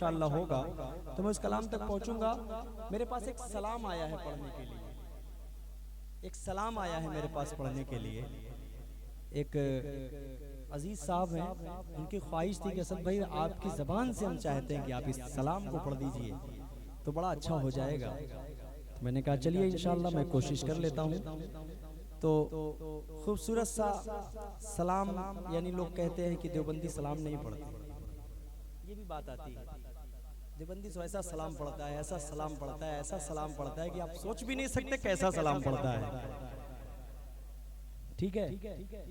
इंशाअल्लाह होगा तो मैं उस कलाम तक पहुंचूंगा। मेरे पास एक सलाम आया है पढ़ने के लिए, एक सलाम आया है मेरे पास पढ़ने के लिए। एक अजीज साहब हैं, उनकी ख्वाहिश थी कि असद भाई आपकी ज़बान से हम चाहते हैं कि आप इस सलाम को पढ़ दीजिए तो बड़ा अच्छा हो जाएगा। तो मैंने कहा चलिए इंशाअल्लाह मैं कोशिश कर लेता हूँ। तो खूबसूरत सा सलाम, यानी लोग कहते हैं कि देवबंदी सलाम नहीं पढ़ते, ये भी बात आती है। देवबंदी तो ऐसा सलाम पढ़ता है, ऐसा सलाम पढ़ता है, ऐसा सलाम पढ़ता है कि आप सोच भी नहीं सकते कैसा सलाम पढ़ता है। ठीक है,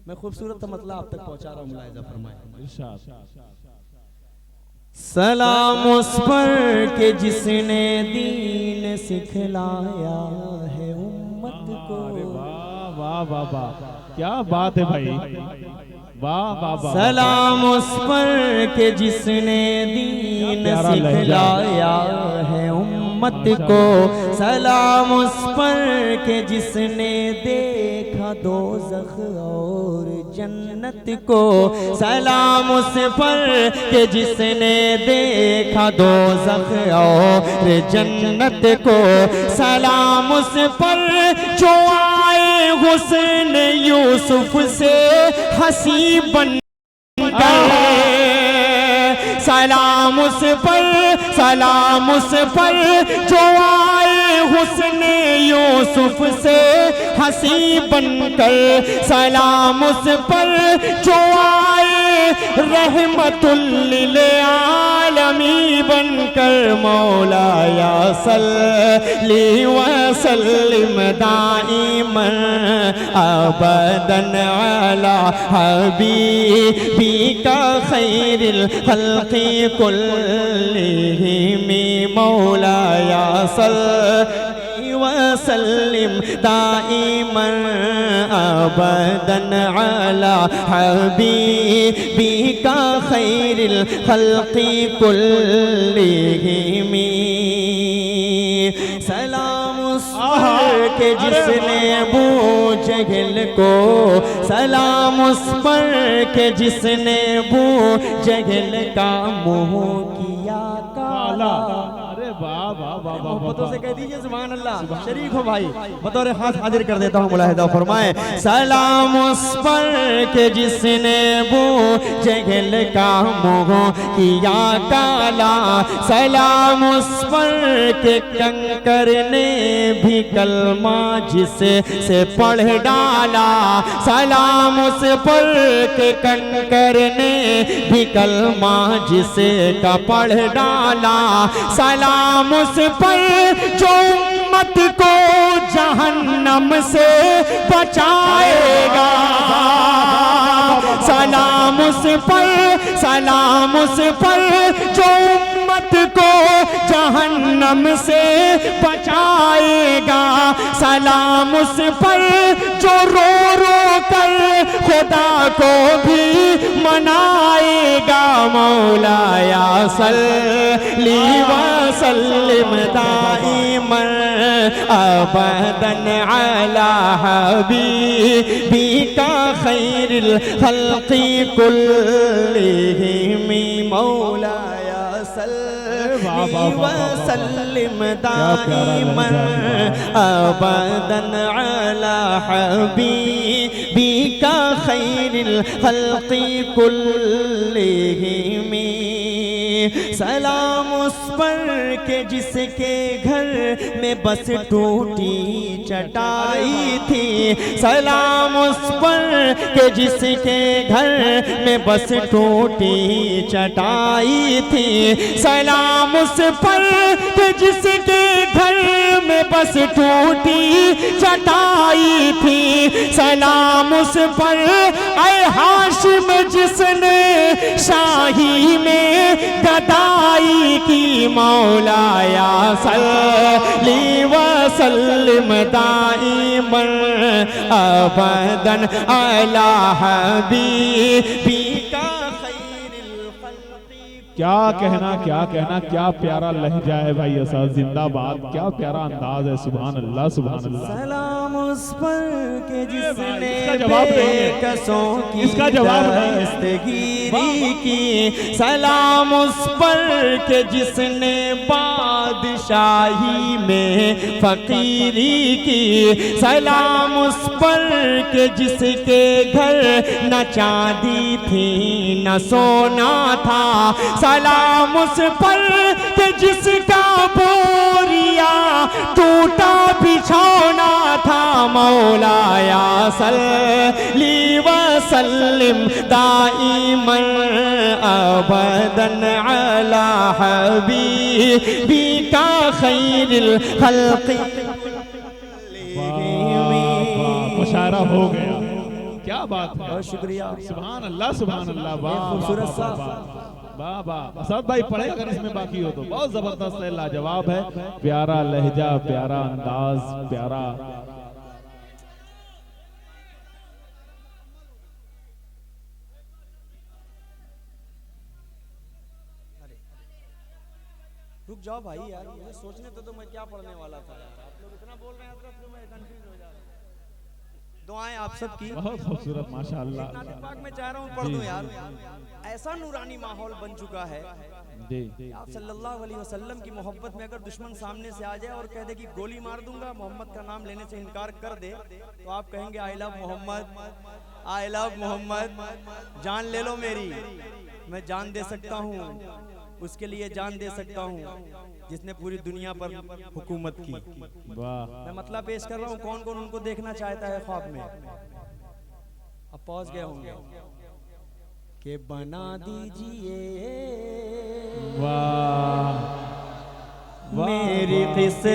मैं खूबसूरत मतलब आप तक पहुंचा रहा हूँ, मुलाहिजा फरमाएं। सलाम उस पर के जिसने दीन सिखलाया है उम्मत को। वाह वाह वाह, क्या बात है भाई, वाह वाह वाह। सलाम उस पर के जिसने दीन सिखलाया है उम्मत को। सलाम उस पर के जिसने देखा दोज़ख और जन्नत को। सलाम उस पर के जिसने देखा दोज़ख और जन्नत को। सलाम उस पर जो आए हुस्न यूसुफ से हंसी बन गए। सलाम उस पर, सलाम उस पर जो आए हुस्न यूसुफ से हंसी बनकर। सलाम उस पर जो आए रहमतुल लिल आलमी बनकर। मौलाया सल्ली व सल्लिम दाइमन अबदन अला हबीबिका खैरिल खल्क़ि कुल्लिहिम। मौलाया सल्ली व सल्लिम दाइमन अबदन अला हबीबिका खैरिल खल्क़ि कुल्लिहिम। सलाम उस पर के जिसने बूझ गिल को। सलाम उस पर के जिसने बूझ गिल का मुँह किया काला। अरे वाह वाह वाह वाह, मोहब्बतों से कह दीजिए सुभान अल्लाह। शरीक हो भाई, बतौर हाथ हाजिर कर देता हूँ, मुलाहिदा फरमाए। सलाम उस पर के जिसने बूझ गिल का मुँह किया काला। सलाम उस पर के कंकर ने भी कलमा जिसे से पढ़ डाला। सलाम उस पर के कंकर ने भी कलमा जिसे का पढ़ डाला। सलाम उस पर जो उम्मत को जहन्नम से बचाएगा। सलाम उस पर, सलाम उस पर जो उम्मत को जहन्नम से बचाएगा। सलाम उस पर जो रो रो कर खुदा को भी मनाएगा। मौलाया सल्ली व सल्लिम दाइमन अबदन अला हबीबिका खैरिल खल्क़ि कुल्लिहिम। मौलाया सल्ली व सल्लिम दाइमन अबदन अला हबीबिका खैरिल खल्क़ि कुल्लिहिम। सलाम उस पर के जिसके घर में बस टूटी चटाई थी। सलाम उस पर के जिसके घर में बस टूटी चटाई थी। सलाम उस पर के जिसके घर में बस टूटी चटाई थी। सलाम उस पर ऐ हाशिम जिसने शाही में गदाई की। मौलाया सल्ली व सल्लिम दाइमन अबदन अला हबीबिका खैरिल खल्क़ि। क्या कहना, क्या कहना, क्या प्यारा लहजा है भाई ऐसा, जिंदाबाद, क्या प्यारा अंदाज है। सुभान अल्लाह, सुभान अल्लाह। सलाम उस पर के जिसने बेकसों की दस्तगीरी की, सलाम उस पर के जिसने बादशाही में फकीरी की, सलाम उस पर के जिसके घर न चांदी थी न सोना था, सलाम उस पर के जिसका बोरिया टूटा बिछौना था। मौलाया सल्ली व सल्लिम दाइमन अबदन अला हबीबिका खैरिल खल्क़ि। मुशायरा हो गया, क्या बात है, बहुत शुक्रिया। सुभान अल्लाह सुभान अल्लाह। वाह खूबसूरत सा वाह वाह। असद भाई पढ़े अगर इसमें बाकी हो तो, बहुत जबरदस्त है, लाजवाब है, प्यारा लहजा, प्यारा अंदाज, प्यारा। रुक जाओ भाई यार, मुझे सोचने तो मैं क्या पढ़ने वाला था। आप लोग इतना बोल रहे हैं हज़रत, तो मैं कंफ्यूज हो जा रहा हूँ। दुआएं आप सब की बहुत खूबसूरत माशाअल्लाह। पाक में चाह रहा हूँ पढ़ दूं यार। ऐसा नूरानी माहौल बन चुका है जी। आप सल्लल्लाहु अलैहि वसल्लम की मोहब्बत में अगर दुश्मन सामने से आ जाए और कह दे कि गोली मार दूंगा, मोहम्मद का नाम लेने से इनकार कर दे, तो आप कहेंगे I love Muhammad, I love Muhammad, जान ले लो मेरी, मैं जान दे सकता हूँ, उसके लिए जान दे सकता हूँ जिसने पूरी दुनिया पर हुकूमत की। वाह। मैं मतलब पेश कर रहा हूँ, कौन कौन उनको देखना चाहता है ख्वाब में। अब पहुंच गए होंगे कि बना दीजिए वाह मेरी किस्मत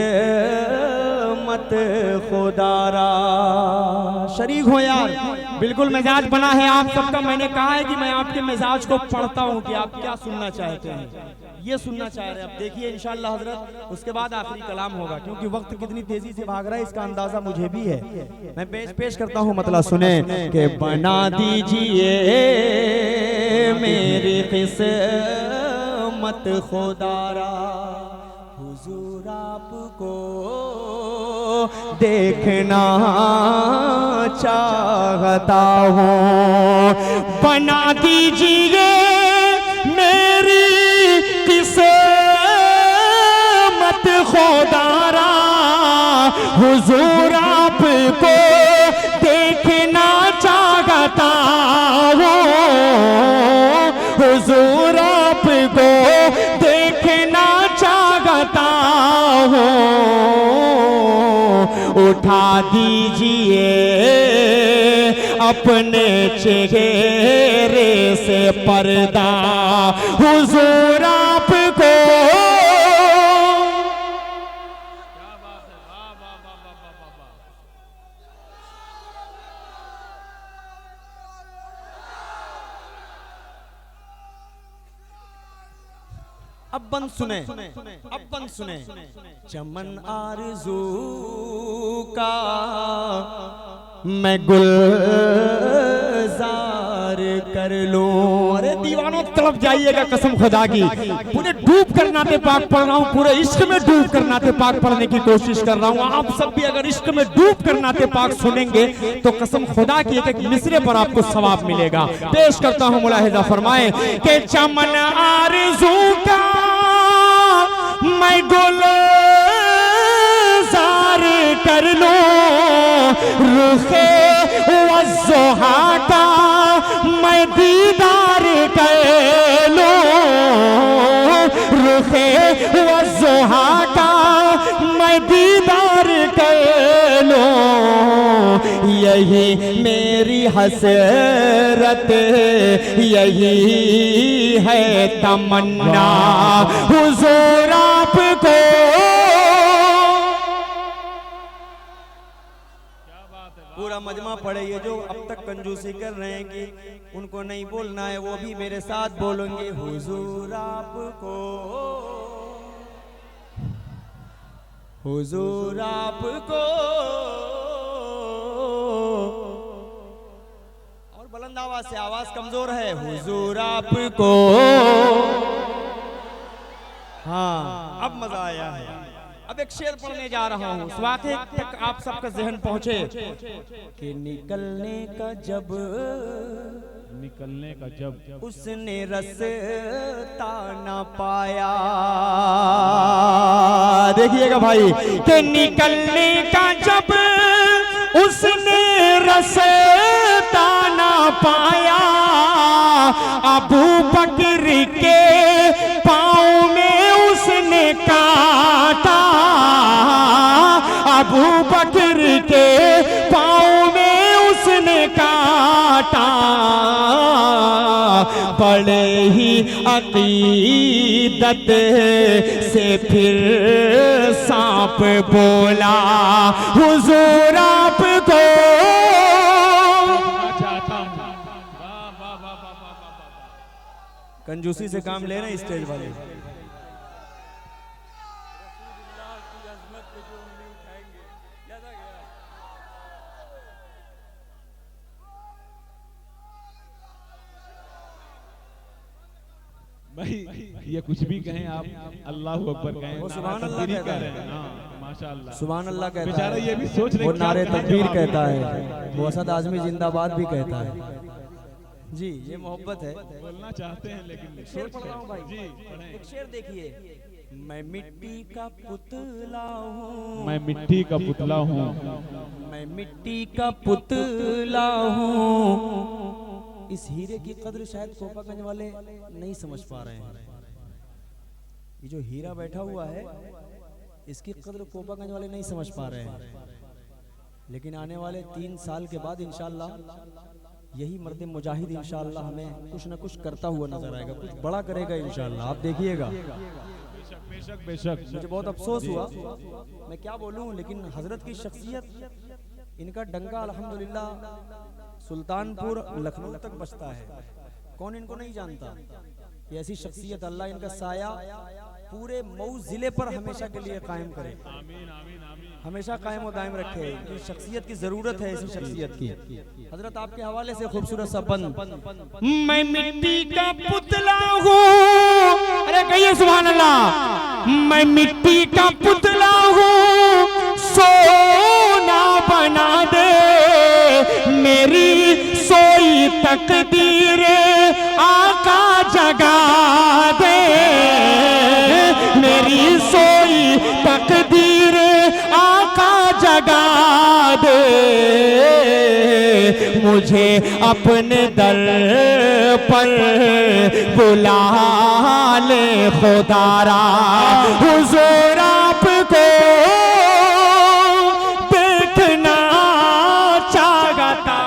खुदारा। शरीक हो यार, बिल्कुल मिजाज बना है आप सबका। मैंने कहा है कि मैं आपके मिजाज को पढ़ता हूँ कि आप क्या सुनना चाहते हैं, ये सुनना चाह रहे हैं। अब देखिए इंशाअल्लाह हजरत, उसके बाद आखिरी कलाम होगा, क्योंकि वक्त कितनी तेजी से भाग रहा है इसका अंदाजा मुझे भी है। मैं पेश करता हूँ, मतलब सुने कि बना दीजिए मेरी किस्मत खुदारा, हुजूर आपको देखना चाहता हूँ, बना दीजिए मेरी किस्मत खुदारा, हुजूर आपको देखना चाहता हूँ, हुजूर आपको देखना चाहता हूँ, उठा दीजिए अपने चेहरे से पर्दा, हुजूर आपको। अब बंद सुने, अब बंद सुने, चमन आरज़ू का मैं गुलजार कर लूं। अरे दीवानों तड़प जाइएगा कसम खुदा की, पूरे डूब कर नाते पाक पढ़ रहा हूँ, पूरे इश्क में डूब कर नाते पाक पढ़ने की कोशिश कर रहा हूँ। आप सब भी अगर इश्क में डूब कर नाते पाक सुनेंगे तो कसम खुदा की एक एक मिसरे पर आपको सवाब मिलेगा। पेश करता हूँ, मुलाहिजा फरमाए कि चमन आरज़ू का मैं गुलजार कर लूं, रुखे वज़्ज़ोहा का मैं दीदार कर लूं, रुखे वज़्ज़ोहा का मैं दीदार कर लूं, यही मेरी हसरत, यही है तमन्ना, हुजूर आपको। पूरा मजमा पढ़े, ये जो अब तक कंजूसी कर रहे हैं कि उनको नहीं बोलना है, वो भी मेरे साथ बोलेंगे, हुजूर आपको, हुजूर आपको। और बुलंद आवाज से, आवाज कमजोर है, हुजूर आपको। हाँ अब मजा आया है। अब एक शेर पढ़ने जा रहा हूँ, इस वाक़े तक आप सबका ज़हन पहुँचे कि निकलने का जब उसने रास्ता ना पाया। देखिएगा भाई, कि निकलने का जब उसने रास्ता ना पाया, अबू बकर के पाँव में उसने काटा, अबू बकर के पाँव में उसने काटा। बड़े ही अकीदत से फिर सांप बोला, हुजूर आपको कंजूसी से काम ले रहे हैं स्टेज वाले। भाई ये कुछ भी कहें आप, अल्लाह अकबर कहें, वो सुभान अल्लाह कहता है, माशाअल्लाह सुभान अल्लाह कहता है, बेचारा ये भी सोच रहे वो नारे तकबीर कहता है, वो असद आजमी जिंदाबाद भी कहता है। जी ये मोहब्बत है, बोलना चाहते हैं लेकिन शेर पढ़ रहा हूँ भाई। जी एक शेर देखिए, मैं मिट्टी का पुतला हूँ, मैं मिट्टी का पुतला हूँ, मैं मिट्टी का पुतला हूँ। इस हीरे की कद्र शायद कोपागंज वाले नहीं समझ पा रहे हैं। ये जो हीरा बैठा हुआ है इसकी कद्र कोपागंज वाले नहीं समझ पा रहे हैं, लेकिन आने वाले 3 साल के बाद इंशाअल्लाह यही मर्द मुजाहिद इंशाअल्लाह हमें कुछ न कुछ करता हुआ नजर आएगा, कुछ बड़ा करेगा इंशाअल्लाह, आप देखिएगा। बेशक बेशक। मुझे बहुत अफसोस हुआ, मैं क्या बोलूं, लेकिन हजरत की शख्सियत, इनका डंका अल्हम्दुलिल्लाह सुल्तानपुर लखनऊ तक बचता है। कौन इनको नहीं जानता कि ऐसी शख्सियत, अल्लाह इनका साया पूरे मऊ जिले पर हमेशा के लिए कायम करे, हमेशा कायम और दायम रखे। इनकी शख्सियत की जरूरत है, ऐसी शख्सियत की। हजरत आपके हवाले से खूबसूरत सा बंद, मैं मिट्टी का पुतला हूँ, अरे कहिए सुभान अल्लाह, मैं मिट्टी का पुतला हूँ, सोना बना दे मेरी सोई तकदीर, आका जगा दे मेरी सोई तकदीर, आका जगा दे। मुझे अपने दर पर बुला ले खुदारा, हुजूर आपको देखना चाहता,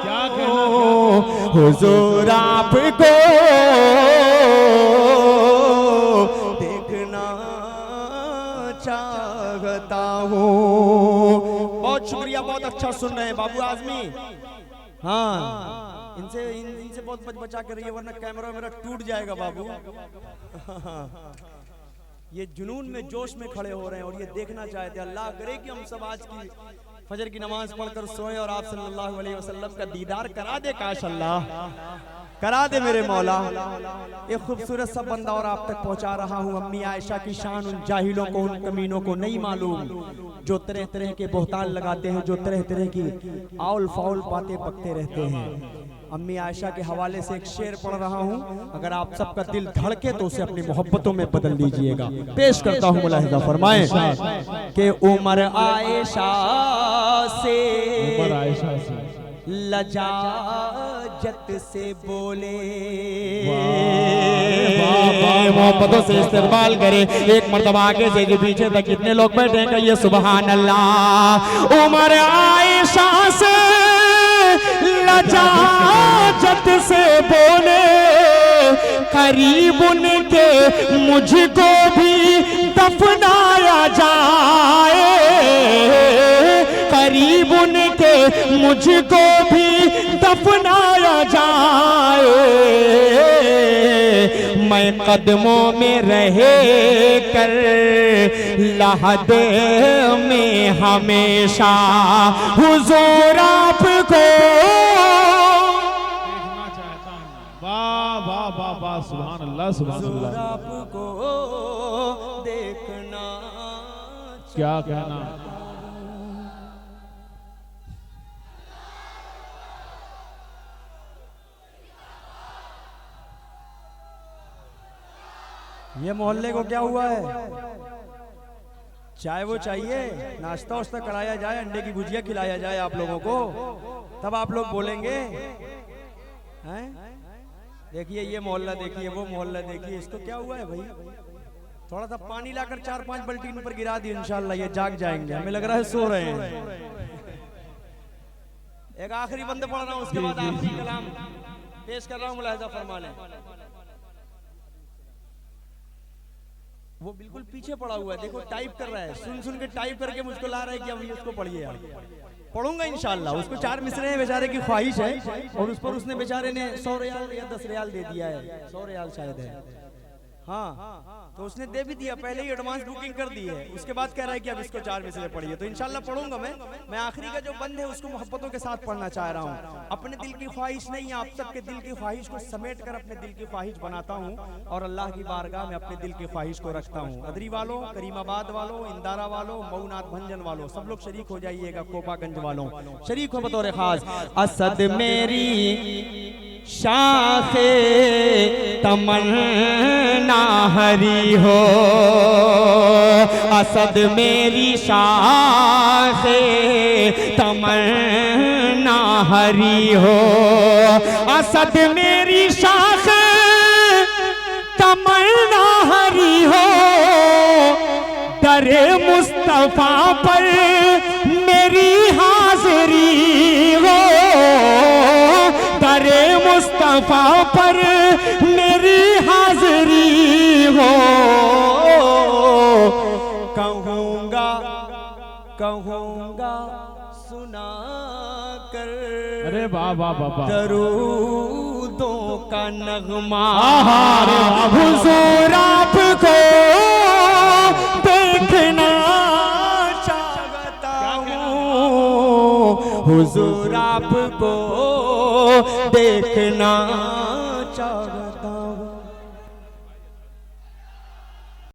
क्या कहना, हुजूर आपको देखना चाहता हूँ। बहुत शुक्रिया, बहुत अच्छा सुन रहे हैं बाबू आजमी। हाँ, इनसे बहुत बचा कर रही है, वरना कैमरा मेरा टूट जाएगा बाबू। ये जुनून में, जोश में खड़े हो रहे हैं और ये देखना चाहते हैं। अल्लाह करे कि हम सब आज की फजर की नमाज पढ़कर सोए और आप सल्लल्लाहु अलैहि वसल्लम का दीदार करा दे, काश अल्लाह करा दे मेरे मौला। एक खूबसूरत सा बंदा और आप तक पहुंचा रहा हूँ। अम्मी आयशा की शान उन जाहिलों को, उन कमीनों को नहीं मालूम, जो तरह तरह के बोहतान लगाते हैं, जो तरह तरह की आउल फाउल बातें बकते रहते हैं। अम्मी आयशा के हवाले से एक शेर पढ़ रहा हूँ, अगर आप सबका दिल धड़के तो उसे अपनी मोहब्बतों में बदल दीजिएगा। पेश करता हूँ, मुलाहिजा फरमाएं कि उमर आयशा से लजाजत से बोले, मोहब्बतों से इस्तेमाल करे। एक मर्तबा आगे से जो पीछे तक कितने लोग बैठे हैं, कहिए सुभान अल्लाह। उमर आयशा से लजाजत से बोले, करीब उनके मुझको भी दफनाया जाए, करीब उनके मुझको भी दफनाया जाए। मैं कदमों में रहे कर लहद में हमेशा हुजूर आपको देखना चाहता हूँ। वाह वाह वाह वाह, सुभान अल्लाह सुभान अल्लाह। आपको देखना क्या कहना। ये मोहल्ले को क्या हुआ है? चाय वो चाहिए, नाश्ता वास्ता कराया जाए, अंडे की भुजिया खिलाया जाए आप लोगों को, तब आप लोग बोलेंगे। हैं? देखिए ये मोहल्ला, देखिए वो मोहल्ला, देखिए इसको क्या हुआ है भाई? थोड़ा सा पानी लाकर 4-5 बाल्टी इन पर गिरा दी, इंशाल्लाह ये जाग जाएंगे। हमें लग रहा है सो रहे हैं। एक आखिरी बंद पढ़ रहा हूँ, उसके बाद आखिरी कलाम पेश कर रहा हूँ, मुलाहिजा फरमा लें। वो बिल्कुल पीछे पड़ा हुआ है, देखो टाइप कर रहा है, सुन सुन के टाइप करके मुझको ला रहा है कि अभी उसको पढ़िए। आप पढ़ूंगा इंशाल्लाह। उसको 4 मिसरे हैं, बेचारे की ख्वाहिश है, और उस पर उसने बेचारे ने 100 रियाल या 10 रियाल दे दिया है, 100 रियाल शायद है। हाँ, तो उसने दे भी दिया, पहले ही एडवांस बुकिंग कर दी है। उसके बाद कह रहा है कि अब इसको 4 मिसरे पढ़िए, तो इंशाल्लाह पढ़ूंगा मैं आखिरी का जो बंद है उसको मोहब्बतों के साथ पढ़ना चाह रहा हूँ। अपने दिल की ख्वाहिश नहीं, आप सबके दिल की ख्वाहिश को समेट कर अपने दिल की ख्वाहिश बनाता हूँ, और अल्लाह की बारगाह में अपने दिल की ख्वाहिश को रखता हूँ। अदरी वालों, करीमाबाद वालों, इंदारा वालों, मऊनाथ भंजन वालों, सब लोग शरीक हो जाइएगा। कोपागंज वालों शरीक हो बतौर खास। असद मेरी शाखे तमन्ना हरी हो, असद मेरी शाखे तमन्ना हरी हो, असद मेरी शाखे तमन्ना हरी हो, दरे मुस्तफा पर मेरी हाजिरी हो, दरे मुस्तफा पर मेरी हाजिरी हो। कहूँगा कहूँगा सुना कर, अरे वाह वाह वाह, दरूदों का नगमा हुजूर आपको देखना चाहता हूँ, हुजूर आपको देखना चाहता